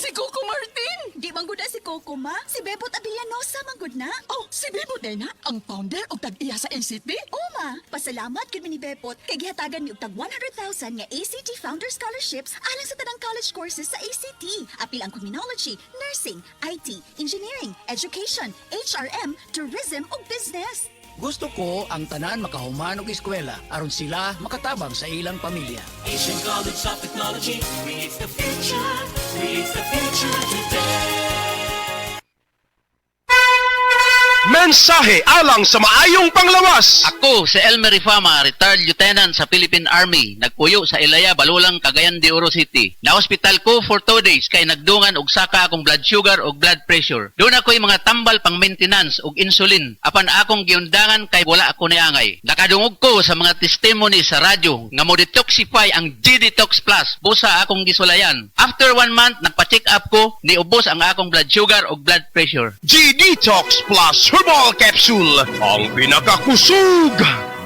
Si Coco Martin! Di manggod na si Coco, ma. Si Bebot Abellanosa manggod na. Oh, si Bebot na ang founder o tag-iya sa ACT? Oo, ma. Pasalamat gud mi ni Bebot kay gihatagan ni og tag 100,000 nga ACT Founder Scholarships alang sa tanang college courses sa ACT. Apil ang criminology, nursing, IT, engineering, education, HRM, tourism ug business. Gusto ko ang tanan makahuman og eskwela aron sila makatabang sa ilang pamilya. Asian College of Technology creates the future today. Mensahe alang sa maayong panglawas. Ako si Elmer Rifama, retired lieutenant sa Philippine Army. Nagpuyo sa Ilaya, Balulang, Cagayan de Oro City. Na-hospital ko for 2 days kay nagdungan og saka akong blood sugar og blood pressure. Doon ako'y mga tambal pang maintenance og insulin. Apan akong giundangan kay wala ako niangay. Nakadungog ko sa mga testimony sa radyo nga mo detoxify ang G-Detox Plus. Busa akong gisulayan. After 1 month, nagpa-check up ko, niubos ang akong blood sugar og blood pressure. G-Detox Plus Herbal Capsule, ang pinakakusog.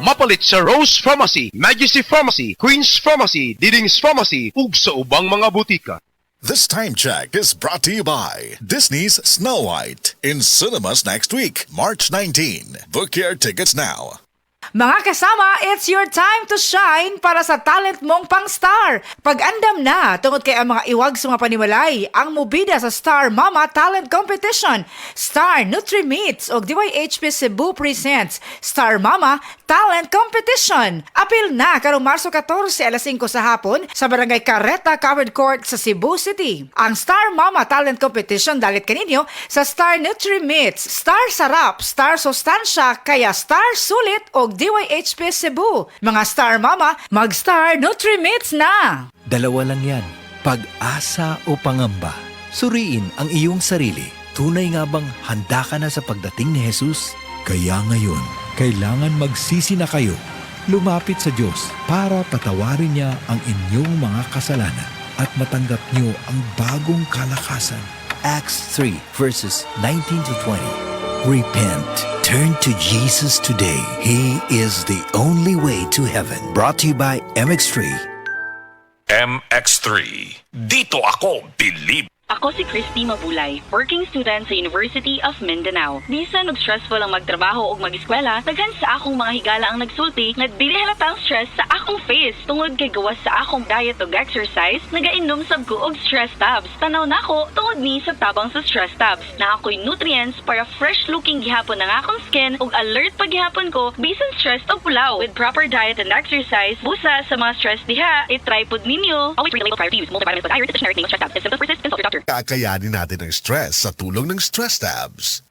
Mapalit sa Rose Pharmacy, Majesty Pharmacy, Queen's Pharmacy, Diding's Pharmacy, ug sa ubang mga butika. This time check is brought to you by Disney's Snow White in cinemas next week, March 19. Book your tickets now. Mga kasama, it's your time to shine para sa talent mong pang-star. Pag-andam na, tungod kay ang mga iwag sa mga panimalay, ang mubida sa Star Mama Talent Competition. Star Nutri-Meats o DYHP Cebu presents Star Mama Talent Competition. Apil na karong Marso 14 alas 5 sa hapon sa Barangay Carreta Covered Court sa Cebu City. Ang Star Mama Talent Competition dalit kaninyo sa Star Nutri-Meats, Star Sarap, Star Sustansya, kaya Star Sulit o DYHP Cebu. Mga Star Mama, mag-Star Nutri-Meats na! Dalawa lang yan, pag-asa o pangamba. Suriin ang iyong sarili. Tunay nga bang handa ka na sa pagdating ni Jesus? Kaya ngayon, kailangan magsisi na kayo. Lumapit sa Diyos para patawarin niya ang inyong mga kasalanan at matanggap niyo ang bagong kalakasan. Acts 3 verses 19 to 20. Repent. Turn to Jesus today. He is the only way to heaven. Brought to you by MX3. MX3. Dito ako believe. Ako si Christy Mabulay, working student sa University of Mindanao. Bisan nag-stressful ang magtrabaho o mag-eskwela, daghan sa akong mga higala ang nagsulti, nga dili halata ang stress sa akong face. Tungod kay gawas sa akong diet o exercise, nagainom sab ko og stress tabs. Tanaw nako tungod ni sa tabang sa stress tabs. Na ako'y nutrients para fresh looking gihapon ang akong skin ug alert pa gihapon ko bisan stress o pulaw. With proper diet and exercise, busa sa mga stress diha, i-try pod ninyo. Always read the label prior to use. Multivitamins with iron, the generic name of stress tabs. If symptoms persist, consult your doctor. Kakayanin natin ang stress sa tulong ng Stress Tabs.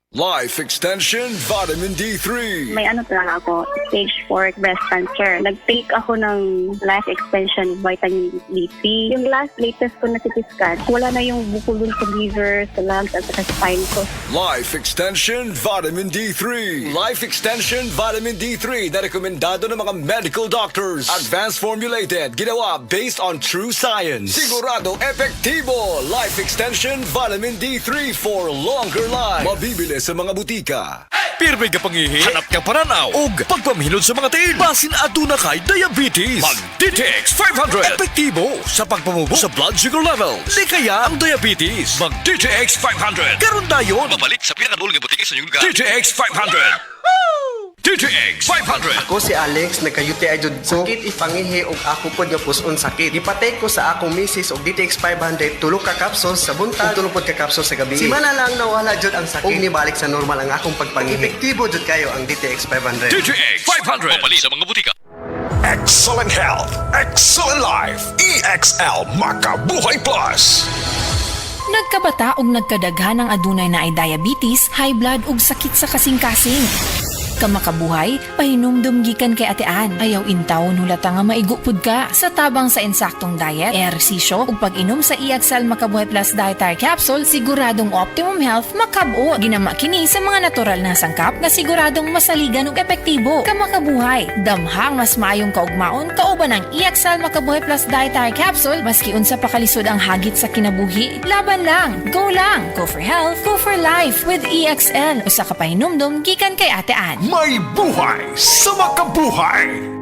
Life Extension Vitamin D3. May ano talaga ako, stage 4 breast cancer. Nag-take ako ng Life Extension Vitamin D3. Yung latest ko na CT scan, wala na yung bukol dun sa liver, sa lungs, at sa spine ko. Life Extension Vitamin D3. Life Extension Vitamin D3 na rekomendado ng mga medical doctors. Advanced formulated, ginawa based on true science. Sigurado epektibo. Life Extension Vitamin D3 for longer life. Mabibili sa mga butika. Pirmi ka pangihi, hanap ka pananaw, ug pagpamilod sa mga tiil. Basin aduna kay diabetes. Mag DTX 500. Epektibo sa pagpamubo sa blood sugar levels. Di kaya ang diabetes. Mag DTX 500. Karon dayon. Mabalik sa pinakadulong nga butika sa inyong lugar. DTX 500. DTX 500. Ako si Alex, nagka-UTI jud ko. Sakit ipangihi og ako pod nga puson sakit. Ipatay ko sa akong misis og DTX 500 tulo ka capsules sa buntag, tulo pod ka capsules sa gabi. Simana lang nawala jud ang sakit. Og nibalik sa normal ang akong pagpangihi. Epektibo jud kayo ang DTX 500. DTX 500. Mabalik sa mga butika. Excellent health, excellent life. EXL Makabuhay Plus. Nagkabata og nagkadaghan ng adunay na ay diabetes, high blood ug sakit sa kasing-kasing. Kamakabuhay, pahinumdum gikan kay atean. Ayaw intawon hulata nga maigupod ka. Sa tabang sa insaktong diet, ehersisyo ug pag-inom sa EXL Makabuhay Plus Dietary Capsule, siguradong optimum health makab-o. Ginama kini sa mga natural na sangkap nga siguradong masaligan ug epektibo. Kamakabuhay, damhang mas maayong kaugmaon kauban ang EXL Makabuhay Plus Dietary Capsule maski unsa pa kalisod ang hagit sa kinabuhi. Laban lang, go for health, go for life with EXL. Usa ka pahinumdum gikan kay atean. May buhay sa makabuhay!